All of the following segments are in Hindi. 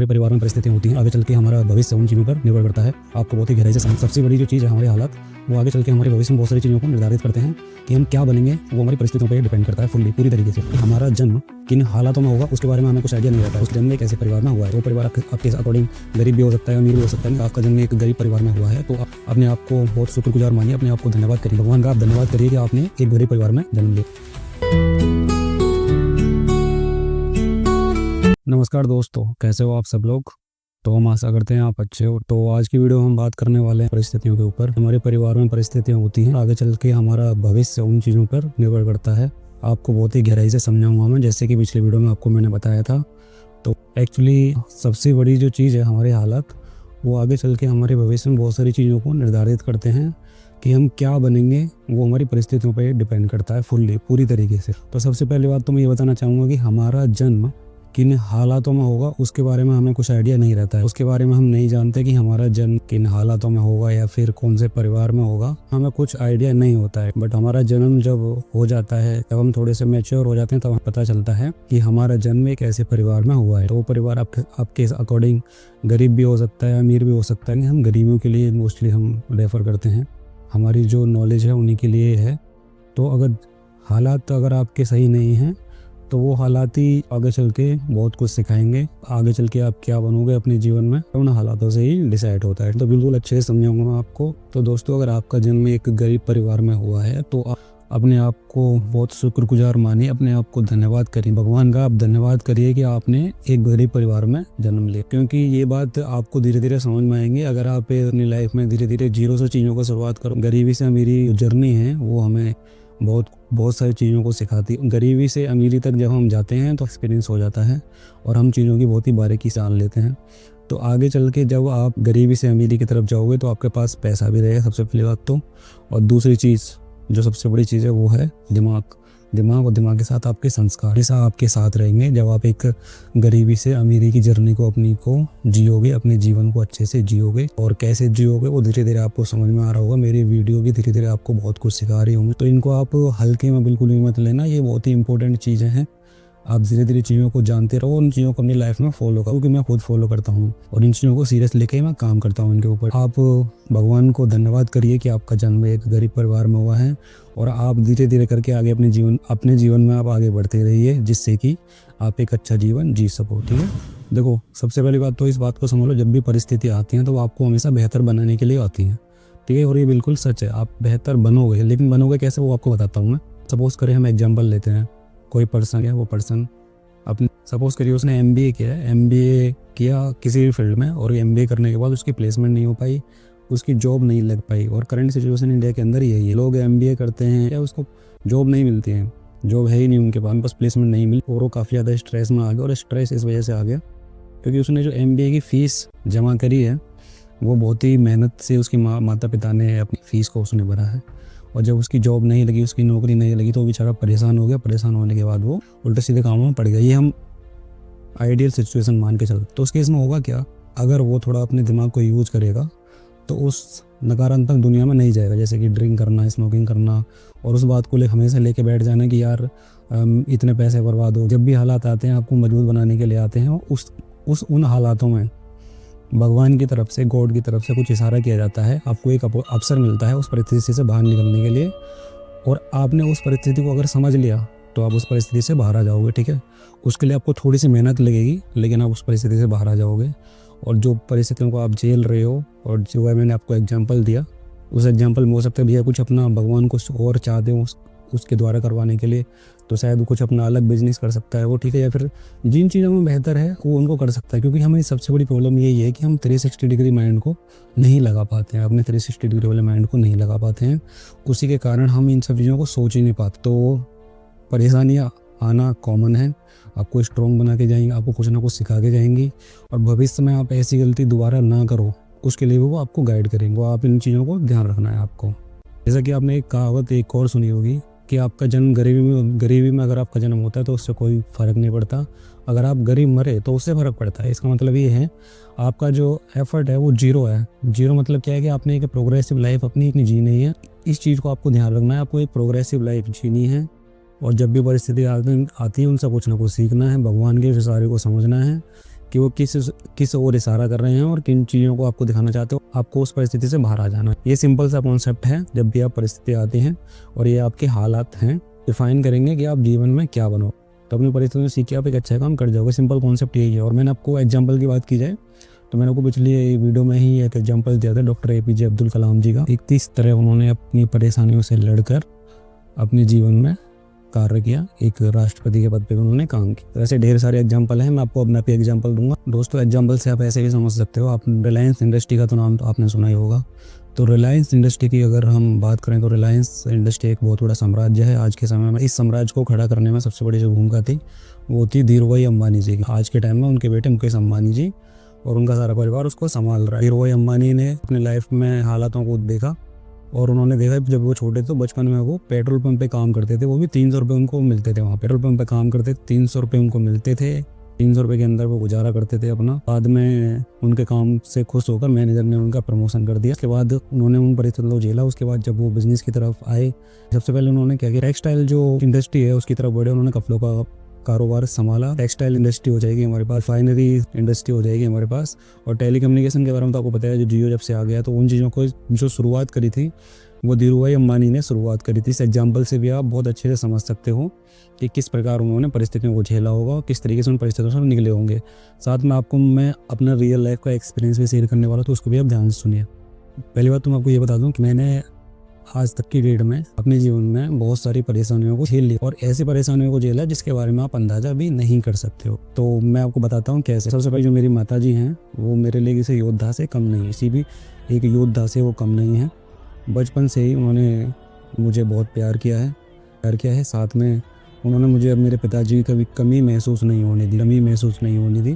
हमारे परिवार में परिस्थितियाँ होती हैं, आगे चल के हमारा भविष्य उन चीज़ों पर निर्भर करता है। आपको बहुत ही गहराई से सबसे बड़ी जो चीज़ है हमारे हालात, वो आगे चल के हमारे भविष्य में बहुत सारी चीज़ों को निर्धारित करते हैं कि हम क्या बनेंगे। वो हमारी परिस्थितियों पर डिपेंड करता है फुल्ली, पूरी तरीके से। हमारा जन्म किन हालातों में होगा उसके बारे में हमें कुछ आइडिया नहीं रहता है। उस जन्म में एक ऐसे परिवार में हुआ है, वो परिवार आपके अकॉर्डिंग गरीब भी हो सकता है, अमीर भी हो सकता है। आपका जन्म एक गरीब परिवार में हुआ है तो आप अपने आप को बहुत शुक्रगुजार मानिए, अपने आप को धन्यवाद करिए, भगवान का आप धन्यवाद करिए कि आपने एक गरीब परिवार में जन्म लिया। नमस्कार दोस्तों, कैसे हो आप सब लोग। तो हम आशा करते हैं आप अच्छे हो। तो आज की वीडियो हम बात करने वाले हैं परिस्थितियों के ऊपर। हमारे परिवार में परिस्थितियां होती हैं, आगे चल के हमारा भविष्य उन चीज़ों पर निर्भर करता है। आपको बहुत ही गहराई से समझाऊंगा मैं, जैसे कि पिछले वीडियो में आपको मैंने बताया था। तो एक्चुअली सबसे बड़ी जो चीज़ है हमारे हालात, वो आगे चल के हमारे भविष्य में बहुत सारी चीज़ों को निर्धारित करते हैं कि हम क्या बनेंगे। वो हमारी परिस्थितियों पर डिपेंड करता है फुल्ली, पूरी तरीके से। तो सबसे पहली बात तो मैं ये बताना चाहूँगा कि हमारा जन्म किन हालातों में होगा उसके बारे में हमें कुछ आइडिया नहीं रहता है। उसके बारे में हम नहीं जानते कि हमारा जन्म किन हालातों में होगा या फिर कौन से परिवार में होगा, हमें कुछ आइडिया नहीं होता है। बट हमारा जन्म जब हो जाता है, जब हम थोड़े से मैच्योर हो जाते हैं, तब हमें पता चलता है कि हमारा जन्म एक ऐसे परिवार में हुआ है। तो वो परिवार आपके अकॉर्डिंग गरीब भी हो सकता है, अमीर भी हो सकता है। हम गरीबों के लिए मोस्टली हम रेफर करते हैं, हमारी जो नॉलेज है उन्हीं के लिए है। तो अगर हालात अगर आपके सही नहीं हैं तो वो हालात ही आगे चल के बहुत कुछ सिखाएंगे। आगे चल के आप क्या बनोगे अपने जीवन में, उन हालातों से ही डिसाइड होता है। तो बिल्कुल अच्छे से समझाऊंगा मैं आपको। तो दोस्तों, अगर आपका जन्म एक गरीब परिवार में हुआ है तो आप अपने आप को बहुत शुक्रगुजार मानिए, अपने आप को धन्यवाद करिए, भगवान का आप धन्यवाद करिए कि आपने एक गरीब परिवार में जन्म लिया। क्योंकि ये बात आपको धीरे धीरे समझ में आएंगे अगर आप अपनी लाइफ में धीरे धीरे जीरो से चीज़ों को शुरुआत करो। गरीबी से अमीरी जर्नी है, वो हमें बहुत सारी चीज़ों को सिखाती है। गरीबी से अमीरी तक जब हम जाते हैं तो एक्सपीरियंस हो जाता है और हम चीज़ों की बहुत ही बारीकी से जान लेते हैं। तो आगे चल के जब आप गरीबी से अमीरी की तरफ जाओगे तो आपके पास पैसा भी रहेगा, सबसे पहली बात तो। और दूसरी चीज़, जो सबसे बड़ी चीज़ है, वो है दिमाग और दिमाग के साथ आपके संस्कार हमेशा आपके साथ रहेंगे। जब आप एक गरीबी से अमीरी की जर्नी को अपनी को जियोगे, अपने जीवन को अच्छे से जियोगे, और कैसे जियोगे वो धीरे धीरे आपको समझ में आ रहा होगा। मेरी वीडियो भी धीरे धीरे आपको बहुत कुछ सिखा रही होंगी, तो इनको आप हल्के में बिल्कुल भी मत लेना। ये बहुत ही इंपॉर्टेंट चीज़ें हैं। आप धीरे धीरे चीज़ों को जानते रहो, उन चीज़ों को अपनी लाइफ में फॉलो करो, क्योंकि मैं खुद फॉलो करता हूँ और इन चीज़ों को सीरियस लेके ही मैं काम करता हूँ इनके ऊपर। आप भगवान को धन्यवाद करिए कि आपका जन्म एक गरीब परिवार में हुआ है और आप धीरे धीरे करके आगे अपने जीवन में आप आगे बढ़ते रहिए, जिससे कि आप एक अच्छा जीवन जी सको। ठीक है, देखो सबसे पहली बात तो इस बात को समझ लो, जब भी परिस्थिति आती हैं तो आपको हमेशा बेहतर बनाने के लिए आती हैं। ठीक है, और ये बिल्कुल सच है, आप बेहतर बनोगे। लेकिन बनोगे कैसे, वो आपको बताता हूँ मैं। सपोज करें हम एग्जाम्पल लेते हैं, कोई पर्सन है, वो पर्सन अपने सपोज करिए उसने MBA किया है, MBA किया किसी भी फील्ड में, और MBA करने के बाद उसकी प्लेसमेंट नहीं हो पाई, उसकी जॉब नहीं लग पाई। और करंट सिचुएशन इंडिया के अंदर यही है, लोग MBA करते हैं या उसको जॉब नहीं मिलती है, जॉब है ही नहीं उनके पास, बस प्लेसमेंट नहीं मिली, और वो काफ़ी ज़्यादा स्ट्रेस में आ गया। और स्ट्रेस इस वजह से आ गया क्योंकि उसने जो MBA की फ़ीस जमा करी है, वो बहुत ही मेहनत से उसकी माता पिता ने अपनी फ़ीस को उसने भरा है। और जब उसकी जॉब नहीं लगी, उसकी नौकरी नहीं लगी, तो वो बेचारा परेशान हो गया। परेशान होने के बाद वो उल्टे सीधे कामों में पड़ गया। ये हम आइडियल सिचुएशन मान के चलते। तो उस केस में होगा क्या, अगर वो थोड़ा अपने दिमाग को यूज़ करेगा तो उस नकारात्मक दुनिया में नहीं जाएगा, जैसे कि ड्रिंक करना, स्मोकिंग करना, और उस बात को हमेशा लेके बैठ जाना कि यार इतने पैसे बर्बाद हो। जब भी हालात आते हैं आपको मजबूत बनाने के लिए आते हैं, उन हालातों में भगवान की तरफ से, गॉड की तरफ से कुछ इशारा किया जाता है, आपको एक अवसर मिलता है उस परिस्थिति से बाहर निकलने के लिए। और आपने उस परिस्थिति को अगर समझ लिया तो आप उस परिस्थिति से बाहर आ जाओगे। ठीक है, उसके लिए आपको थोड़ी सी मेहनत लगेगी, लेकिन आप उस परिस्थिति से बाहर आ जाओगे। और जो परिस्थितियों को आप झेल रहे हो, और जो है मैंने आपको एग्जांपल दिया, उस एग्जांपल में हो सकता है भैया कुछ अपना भगवान कुछ और चाहते हो उसके द्वारा करवाने के लिए, तो शायद वो कुछ अपना अलग बिजनेस कर सकता है वो। ठीक है, या फिर जिन चीज़ों में बेहतर है वो उनको कर सकता है। क्योंकि हमें सबसे बड़ी प्रॉब्लम यही है कि हम 360 डिग्री माइंड को नहीं लगा पाते हैं, अपने 360 डिग्री वाले माइंड को नहीं लगा पाते हैं। उसी के कारण हम इन सब चीज़ों को सोच ही नहीं पाते। तो परेशानियाँ आना कॉमन है, आपको स्ट्रॉन्ग बना के जाएंगी, आपको कुछ ना कुछ सिखा के जाएंगी, और भविष्य में आप ऐसी गलती दोबारा ना करो उसके लिए वो आपको गाइड करेंगे। वो आप इन चीज़ों को ध्यान रखना है आपको। जैसा कि आपने एक कहावत एक और सुनी होगी कि आपका जन्म गरीबी में अगर आपका जन्म होता है तो उससे कोई फ़र्क नहीं पड़ता, अगर आप गरीब मरे तो उससे फ़र्क पड़ता है। इसका मतलब ये है आपका जो एफर्ट है वो जीरो है। जीरो मतलब क्या है कि आपने एक प्रोग्रेसिव लाइफ अपनी जीनी है। इस चीज़ को आपको ध्यान रखना है, आपको एक प्रोग्रेसिव लाइफ जीनी है। और जब भी परिस्थिति आती है उनसे कुछ ना कुछ सीखना है, भगवान के इशारे को समझना है कि वो किस ओर इशारा कर रहे हैं और किन चीज़ों को आपको दिखाना चाहते हो। आपको उस परिस्थिति से बाहर आ जाना है। ये सिंपल सा कॉन्सेप्ट है। जब भी आप परिस्थिति आती हैं और ये आपके हालात हैं, डिफाइन करेंगे कि आप जीवन में क्या बनो, तो अपनी परिस्थिति में सीख के आप एक अच्छा काम कर जाओगे। सिंपल कॉन्सेप्ट यही है। और मैंने आपको एग्जाम्पल की बात की जाए तो मैंने आपको पिछली वीडियो में ही एक एग्जाम्पल दिया था डॉक्टर APJ अब्दुल कलाम जी का। 31 तरह उन्होंने अपनी परेशानियों से लड़कर अपने जीवन में कार्य किया, एक राष्ट्रपति के पद पे उन्होंने काम किया। तो ऐसे ढेर सारे एग्जाम्पल हैं, मैं आपको अपना भी एग्जाम्पल दूंगा। दोस्तों, एग्जाम्पल से आप ऐसे भी समझ सकते हो। आप रिलायंस इंडस्ट्री का तो नाम तो आपने सुना ही होगा। तो रिलायंस इंडस्ट्री की अगर हम बात करें तो रिलायंस इंडस्ट्री एक बहुत बड़ा साम्राज्य है आज के समय में। इस साम्राज्य को खड़ा करने में सबसे बड़ी जो भूमिका थी वो थी धीरूभाई अंबानी जी की। आज के टाइम में उनके बेटे मुकेश अंबानी जी और उनका सारा परिवार उसको संभाल रहा है। धीरूभाई अंबानी ने अपनी लाइफ में हालातों को देखा और उन्होंने देखा जब वो छोटे थे बचपन में वो पेट्रोल पंप पे काम करते थे। वो भी 300 रुपये उनको मिलते थे। वहाँ पेट्रोल पंप पे काम करते 300 रुपये उनको मिलते थे। 300 रुपये के अंदर वो गुजारा करते थे अपना। बाद में उनके काम से खुश होकर मैनेजर ने उनका प्रमोशन कर दिया। उसके बाद उन्होंने उन परिस्थितियों को झेला। उसके बाद जब वो बिजनेस की तरफ आए, सबसे पहले उन्होंने क्या किया, टेक्सटाइल जो इंडस्ट्री है उसकी तरफ बढ़े। उन्होंने कपड़ों का कारोबार संभाला। टेक्सटाइल इंडस्ट्री हो जाएगी हमारे पास, रिफाइनरी इंडस्ट्री हो जाएगी हमारे पास। और टेलीकम्युनिकेशन के बारे में तो आपको पता है, जो जियो जब से आ गया तो उन चीज़ों को जो शुरुआत करी थी वो धीरूभाई अंबानी ने शुरुआत करी थी। इस एग्जाम्पल से भी आप बहुत अच्छे से समझ सकते हो कि किस प्रकार उन्होंने परिस्थितियों को झेला होगा और किस तरीके से उन परिस्थितियों से निकले होंगे। साथ में आपको मैं अपना रियल लाइफ का एक्सपीरियंस भी शेयर करने वाला, तो उसको भी आप ध्यान से सुनिए। पहली बात तो मैं आपको ये बता दूं कि मैंने आज तक की डेट में अपने जीवन में बहुत सारी परेशानियों को झेल लिया और ऐसी परेशानियों को झेला जिसके बारे में आप अंदाजा भी नहीं कर सकते हो। तो मैं आपको बताता हूँ कैसे। सबसे पहले जो मेरी माता जी हैं वो मेरे लिए किसी योद्धा से कम नहीं है, किसी भी एक योद्धा से वो कम नहीं है। बचपन से ही उन्होंने मुझे बहुत प्यार किया है। साथ में उन्होंने मुझे अब मेरे पिताजी की कभी कमी महसूस नहीं होने दी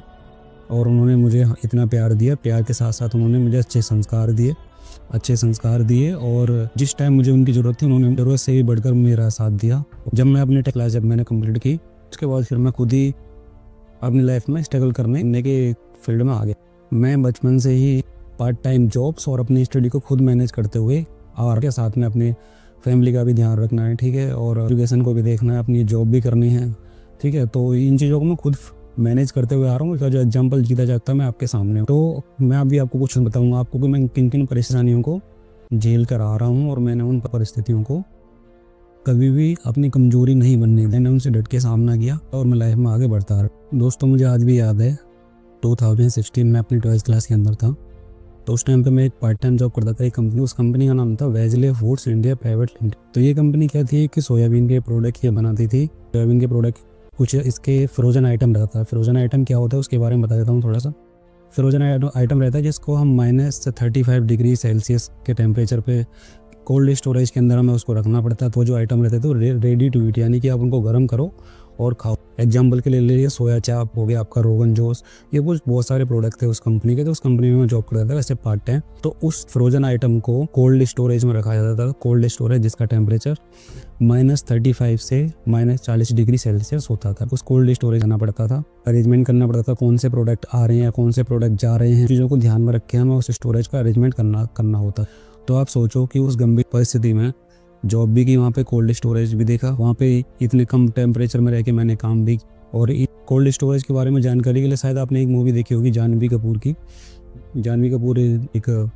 और उन्होंने मुझे इतना प्यार दिया। प्यार के साथ साथ उन्होंने मुझे अच्छे संस्कार दिए और जिस टाइम मुझे उनकी ज़रूरत थी उन्होंने ज़रूरत से भी बढ़कर मेरा साथ दिया। जब मैं अपनी क्लास जब मैंने कंप्लीट की उसके बाद फिर मैं खुद ही अपनी लाइफ में स्ट्रगल करने के फील्ड में आ गया। मैं बचपन से ही पार्ट टाइम जॉब्स और अपनी स्टडी को खुद मैनेज करते हुए और के साथ में अपनी फैमिली का भी ध्यान रखना है, ठीक है, और एजुकेशन को भी देखना है, अपनी जॉब भी करनी है, ठीक है। तो इन चीज़ों को मैं खुद मैनेज करते हुए आ रहा हूँ। इसका जो एग्जाम्पल जीता जाता है मैं आपके सामने हूँ। तो मैं अभी आपको कुछ बताऊँगा आपको कि मैं किन किन परेशानियों को झेल कर आ रहा हूँ और मैंने उन परिस्थितियों को कभी भी अपनी कमजोरी नहीं बनने दी। मैंने उनसे डट के सामना किया और मैं लाइफ में आगे बढ़ता रहा। दोस्तों, मुझे आज भी याद है 2016 में अपनी 12th क्लास के अंदर था। तो उस टाइम पे मैं एक पार्ट टाइम जॉब करता था एक कंपनी, उस कंपनी का नाम था Wesley foods India private limited. तो ये कंपनी क्या थी कि सोयाबीन के प्रोडक्ट ये बनाती थी। सोयाबीन के प्रोडक्ट कुछ इसके फ्रोजन आइटम रहता है। फ्रोजन आइटम क्या होता है उसके बारे में बता देता हूँ थोड़ा सा। फ्रोजन आइटम रहता है जिसको हम -35 डिग्री सेल्सियस के टेम्परेचर पे कोल्ड स्टोरेज के अंदर हमें उसको रखना पड़ता है। तो जो आइटम रहते थे रेडी टू ईट, यानी कि आप उनको गर्म करो और खाओ। एग्जाम्पल के लिए ले लिया सोया चाप हो गया, आपका रोगन जोश, ये कुछ बहुत सारे प्रोडक्ट थे उस कंपनी के। तो उस कंपनी में मैं जॉब करता था वैसे पार्ट टाइम। तो उस फ्रोजन आइटम को कोल्ड स्टोरेज में रखा जाता था। कोल्ड स्टोरेज जिसका टेम्परेचर -35 से -40 डिग्री सेल्सियस होता था। उस कोल्ड स्टोरेज करना पड़ता था, अरेंजमेंट करना पड़ता था, कौन से प्रोडक्ट आ रहे हैं, कौन से प्रोडक्ट जा रहे हैं, चीज़ों को ध्यान में रख के हमें उस स्टोरेज का अरेंजमेंट करना होता। तो आप सोचो कि उस गंभीर परिस्थिति में जॉब भी की, वहाँ पे कोल्ड स्टोरेज भी देखा, वहाँ पे इतने कम टेम्परेचर में रह के मैंने काम भी। और कोल्ड स्टोरेज के बारे में जानकारी के लिए शायद आपने एक मूवी देखी होगी जानवी कपूर की। जानवी कपूर एक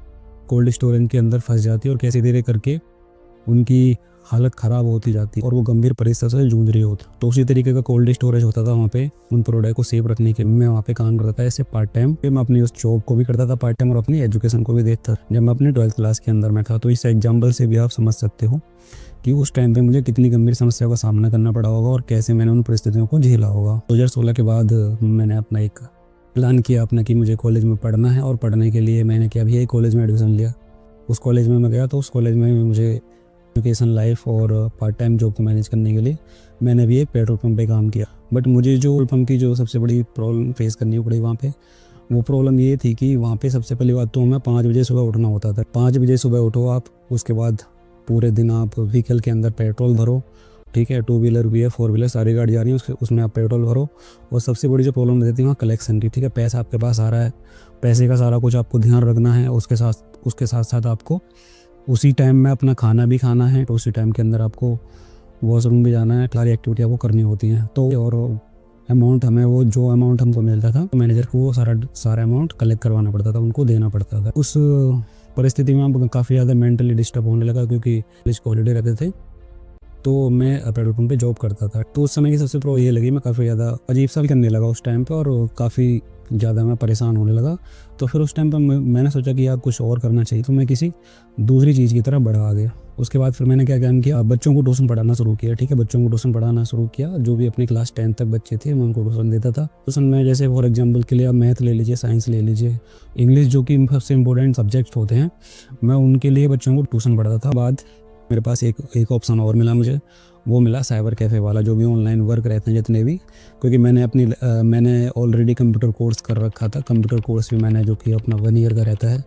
कोल्ड स्टोरेज के अंदर फंस जाती है और कैसे धीरे करके उनकी हालत ख़राब होती जाती है और वो गंभीर परिस्थिति से जूझ रही होती। तो उसी तरीके का कोल्ड स्टोरेज होता था वहाँ पे उन प्रोडक्ट को सेव रखने के। मैं वहाँ पे काम करता था ऐसे पार्ट टाइम पे। मैं अपनी उस जॉब को भी करता था पार्ट टाइम और अपनी एजुकेशन को भी देखता जब मैं अपनी 12th क्लास के अंदर में था। तो इस एग्जाम्पल से भी आप समझ सकते हो कि उस टाइम पे मुझे कितनी गंभीर समस्या का सामना करना पड़ा होगा और कैसे मैंने उन परिस्थितियों को झेला होगा। 2016 के बाद मैंने अपना एक प्लान किया अपना कि मुझे कॉलेज में पढ़ना है और पढ़ने के लिए मैंने क्या भी है कॉलेज में एडमिशन लिया। उस कॉलेज में मैं गया तो उस कॉलेज में मुझे एजुकेशन लाइफ और पार्ट टाइम जॉब को मैनेज करने के लिए मैंने भी एक पेट्रोल पंप पे काम किया। बट मुझे जो पेट्रोल पंप की जो सबसे बड़ी प्रॉब्लम फेस करनी पड़ी वहाँ पे, वो प्रॉब्लम ये थी कि वहाँ पे सबसे पहली बात तो हमें 5 बजे सुबह उठना होता था। 5 बजे सुबह उठो आप, उसके बाद पूरे दिन आप व्हीकल के अंदर पेट्रोल भरो, ठीक है, 2 व्हीलर भी है, 4 व्हीलर सारी गाड़ी जा रही है, उसमें आप पेट्रोल भरो। और सबसे बड़ी जो प्रॉब्लम रहती है वहाँ कलेक्शन की, ठीक है, पैसा आपके पास आ रहा है, पैसे का सारा कुछ आपको ध्यान रखना है। उसके साथ साथ आपको उसी टाइम में अपना खाना भी खाना है, तो उसी टाइम के अंदर आपको वॉशरूम भी जाना है, सारी एक्टिविटी आपको करनी होती हैं। तो और अमाउंट हमें वो जो अमाउंट हमको मिलता था तो मैनेजर को वो सारा अमाउंट कलेक्ट करवाना पड़ता था, उनको देना पड़ता था। उस परिस्थिति में हम काफ़ी ज़्यादा मेंटली डिस्टर्ब होने लगा, क्योंकि पुलिस को हॉलीडे रहते थे। तो मैं पेट्रोल पंप पे जॉब करता था। तो उस समय की सबसे प्रॉब्लम ये लगी, मैं काफ़ी ज़्यादा अजीब सा करने लगा उस टाइम पे, और काफ़ी ज़्यादा मैं परेशान होने लगा। तो फिर उस टाइम पर मैंने सोचा कि यार कुछ और करना चाहिए, तो मैं किसी दूसरी चीज़ की तरफ बढ़ा आ गया। उसके बाद फिर मैंने क्या काम किया, बच्चों को ट्यूशन पढ़ाना शुरू किया। ठीक है, बच्चों को ट्यूशन पढ़ाना शुरू किया। जो भी अपनी क्लास 10 तक बच्चे थे मैं उनको ट्यूशन देता था। ट्यूशन में जैसे फॉर एग्जांपल के लिए आप मैथ ले लीजिए, साइंस ले लीजिए, इंग्लिश जो कि सबसे इंपॉर्टेंट सब्जेक्ट होते हैं, मैं उनके लिए बच्चों को ट्यूशन पढ़ाता था। बाद मेरे पास एक ऑप्शन और मिला मुझे, वो मिला साइबर कैफ़े वाला, जो भी ऑनलाइन वर्क रहते हैं जितने भी, क्योंकि मैंने ऑलरेडी कंप्यूटर कोर्स कर रखा था। कंप्यूटर कोर्स भी मैंने जो कि अपना 1 ईयर का रहता है,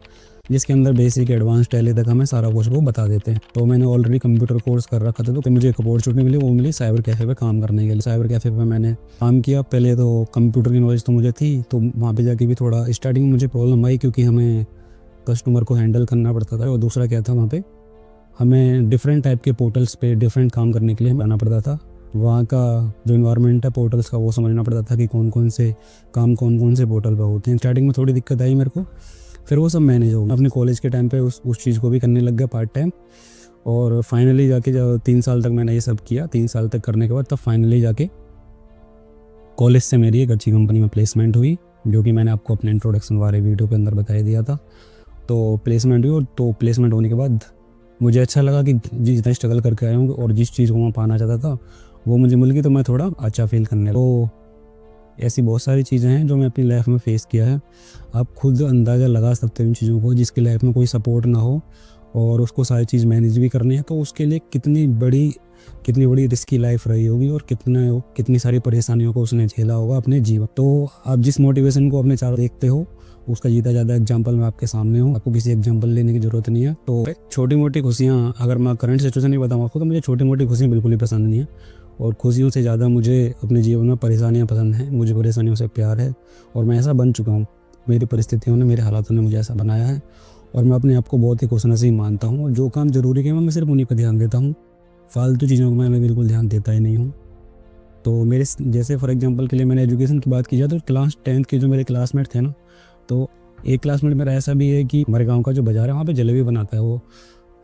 जिसके अंदर बेसिक एडवांस टैली तक हमें सारा कुछ वो बता देते हैं। तो मैंने ऑलरेडी कंप्यूटर कोर्स कर रखा था, तो मुझे एक अपॉर्चुनिटी मिली, वो मिली साइबर कैफ़े पे काम करने के लिए। साइबर कैफ़े पे मैंने काम किया। पहले तो कंप्यूटर की नॉलेज तो मुझे थी, तो वहाँ पे जाके भी थोड़ा स्टार्टिंग में मुझे प्रॉब्लम आई, क्योंकि हमें कस्टमर को हैंडल करना पड़ता था। और दूसरा क्या था, वहाँ पे हमें डिफरेंट टाइप के पोर्टल्स पे डिफरेंट काम करने के लिए आना पड़ता था। वहाँ का जो इन्वायरमेंट है पोर्टल्स का, वो समझना पड़ता था कि कौन कौन से पोर्टल पे होते हैं। स्टार्टिंग में थोड़ी दिक्कत आई मेरे को, फिर वो सब मैनेज हो गया। अपने कॉलेज के टाइम पे उस चीज़ को भी करने लग गया पार्ट टाइम। और फाइनली जाके जब 3 साल तक मैंने ये सब किया, 3 साल तक करने के बाद तब फाइनली जाके कॉलेज से मेरी एक अच्छी कंपनी में प्लेसमेंट हुई, जो कि मैंने आपको अपने इंट्रोडक्शन वाले वीडियो के अंदर बता दिया था। तो प्लेसमेंट हुई, और तो प्लेसमेंट होने के बाद मुझे अच्छा लगा कि जितना स्ट्रगल करके आया हूँ और जिस चीज़ को मैं पाना चाहता था वो मुझे मिल गई, तो मैं थोड़ा अच्छा फील करने लगा। तो ऐसी बहुत सारी चीज़ें हैं जो मैं अपनी लाइफ में फेस किया है। आप खुद अंदाज़ा लगा सकते हो इन चीज़ों को, जिसकी लाइफ में कोई सपोर्ट ना हो और उसको सारी चीज़ मैनेज भी करनी है, तो उसके लिए कितनी बड़ी रिस्की लाइफ रही होगी, और कितनी सारी परेशानियों को उसने झेला होगा अपने जीवन। तो आप जिस मोटिवेशन को अपने चारों देखते हो, उसका जीता ज़्यादा एग्जाम्पल मैं आपके सामने हूँ। आपको किसी एग्जाम्पल लेने की ज़रूरत नहीं है। तो छोटी मोटी खुशियाँ, अगर मैं करंट सिचुएशन नहीं बताऊँ आपको, तो मुझे छोटी मोटी खुशियाँ बिल्कुल ही पसंद नहीं है, और खुशियों से ज़्यादा मुझे अपने जीवन में परेशानियाँ पसंद हैं। मुझे परेशानियों से प्यार है, और मैं ऐसा बन चुका हूँ। मेरी परिस्थितियों ने, मेरे हालातों ने मुझे ऐसा बनाया है, और मैं अपने आप को बहुत ही खुशनसीब मानता हूँ। और जो काम ज़रूरी है मैं सिर्फ उन्हीं पर ध्यान देता हूँ, फालतू चीज़ों को मैं बिल्कुल ध्यान देता ही नहीं हूँ। तो मेरे जैसे फॉर एग्जांपल के लिए मैंने एजुकेशन की बात की जाए, तो क्लास 10th के जो मेरे क्लासमेट थे ना, तो एक क्लासमेट मेरा ऐसा भी है कि हमारे गांव का जो बाज़ार है वहाँ पे जलेबी बनाता है वो,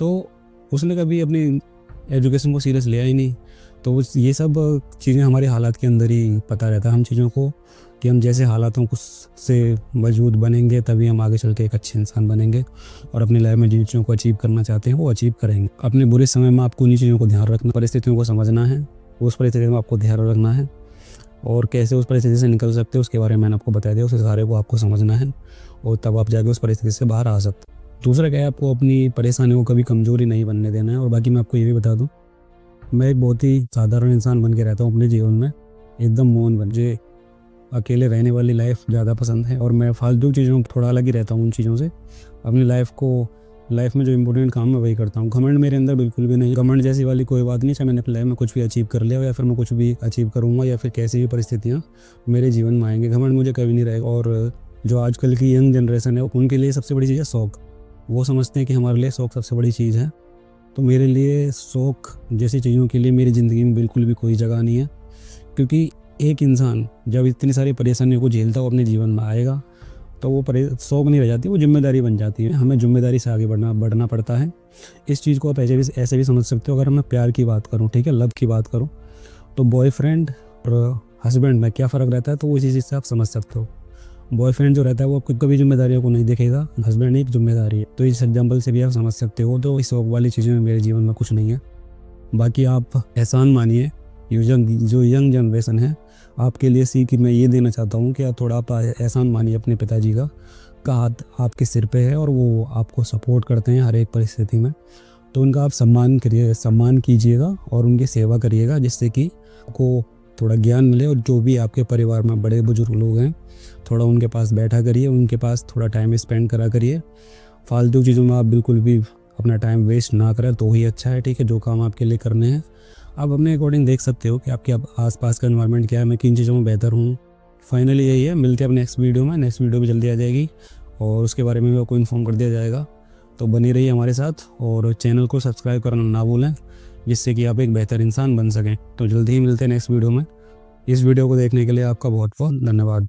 तो उसने कभी अपनी एजुकेशन को सीरियस लिया ही नहीं। तो ये सब चीज़ें हमारे हालात के अंदर ही पता रहता है हम चीज़ों को, कि हम जैसे हालातों से मजबूत बनेंगे तभी हम आगे चल के एक अच्छे इंसान बनेंगे, और अपनी लाइफ में जिन चीज़ों को अचीव करना चाहते हैं वो अचीव करेंगे। अपने बुरे समय में आपको उन्हीं चीज़ों को ध्यान रखना, परिस्थितियों को समझना है, उस परिस्थिति में आपको ध्यान रखना है, और कैसे उस परिस्थिति से निकल सकते हो उसके बारे में मैंने आपको बता दिया। उस सारे को आपको समझना है, और तब आप जाके उस परिस्थिति से बाहर आ सकते। दूसरा क्या है, आपको अपनी परेशानियों को कभी कमज़ोरी नहीं बनने देना है। और बाकी मैं आपको ये भी बता दूं, मैं एक बहुत ही साधारण इंसान बन के रहता हूँ अपने जीवन में, एकदम मौन बन। मुझे अकेले रहने वाली लाइफ ज़्यादा पसंद है, और मैं फालतू चीज़ों थोड़ा अलग ही रहता हूँ उन चीज़ों से। अपनी लाइफ में जो इंपॉर्टेंट काम है वही करता हूँ। घमंड मेरे अंदर बिल्कुल भी नहीं। घमंड जैसी वाली कोई बात नहीं। चाहे मैंने अपनी लाइफ में कुछ भी अचीव कर लिया हो, या फिर मैं कुछ भी अचीव करूँगा, या फिर कैसी भी परिस्थितियाँ मेरे जीवन में आएंगे, घमंड मुझे कभी नहीं रहेगा। और जो आजकल की यंग जनरेशन है, उनके लिए सबसे बड़ी चीज़ है शौक़। वो समझते हैं कि हमारे लिए शौक़ सबसे बड़ी चीज़ है। तो मेरे लिए शौक़ जैसी चीज़ों के लिए मेरी ज़िंदगी में बिल्कुल भी कोई जगह नहीं है, क्योंकि एक इंसान जब इतनी सारी परेशानियों को झेलता हुआ अपने जीवन में आएगा, तो वो शौक़ नहीं रह जाती, वो जिम्मेदारी बन जाती है। हमें जिम्मेदारी से आगे बढ़ना पड़ता है। इस चीज़ को आप ऐसे भी समझ सकते हो। अगर मैं प्यार की बात करूँ, ठीक है, लव की बात करूँ, तो बॉयफ्रेंड और हस्बैंड में क्या फ़र्क रहता है, तो उसी चीज़ से आप समझ सकते हो। बॉयफ्रेंड जो रहता है वो कभी जिम्मेदारियों को नहीं देखेगा, हस्बैंड एक जिम्मेदारी है। तो इस एग्जाम्पल से भी आप समझ सकते हो। तो इस शौक़ वाली चीज़ें में मेरे जीवन में कुछ नहीं है। बाकी आप एहसान मानिए, जो यंग जनरेशन है, आपके लिए सीख मैं ये देना चाहता हूँ कि आप थोड़ा एहसान मानिए अपने पिताजी का हाथ आपके सिर पे है, और वो आपको सपोर्ट करते हैं हर एक परिस्थिति में। तो उनका आप सम्मान कीजिएगा और उनकी सेवा करिएगा, जिससे कि आपको थोड़ा ज्ञान मिले। और जो भी आपके परिवार में बड़े बुजुर्ग लोग हैं, थोड़ा उनके पास बैठा करिए, उनके पास थोड़ा टाइम स्पेंड करा करिए। फालतू चीज़ों में आप बिल्कुल भी अपना टाइम वेस्ट ना करें तो ही अच्छा है, ठीक है। जो काम आपके लिए करने हैं आप अपने अकॉर्डिंग देख सकते हो कि आपके आसपास का एनवायरनमेंट क्या है, मैं किन चीज़ों में बेहतर हूँ। फाइनली यही है। मिलते हैं अपने नेक्स्ट वीडियो में। नेक्स्ट वीडियो भी जल्दी आ जाएगी, और उसके बारे में भी आपको इन्फॉर्म कर दिया जाएगा। तो बनी रहिए हमारे साथ, और चैनल को सब्सक्राइब करना ना भूलें, जिससे कि आप एक बेहतर इंसान बन सकें। तो जल्दी ही मिलते हैं नेक्स्ट वीडियो में। इस वीडियो को देखने के लिए आपका बहुत बहुत धन्यवाद।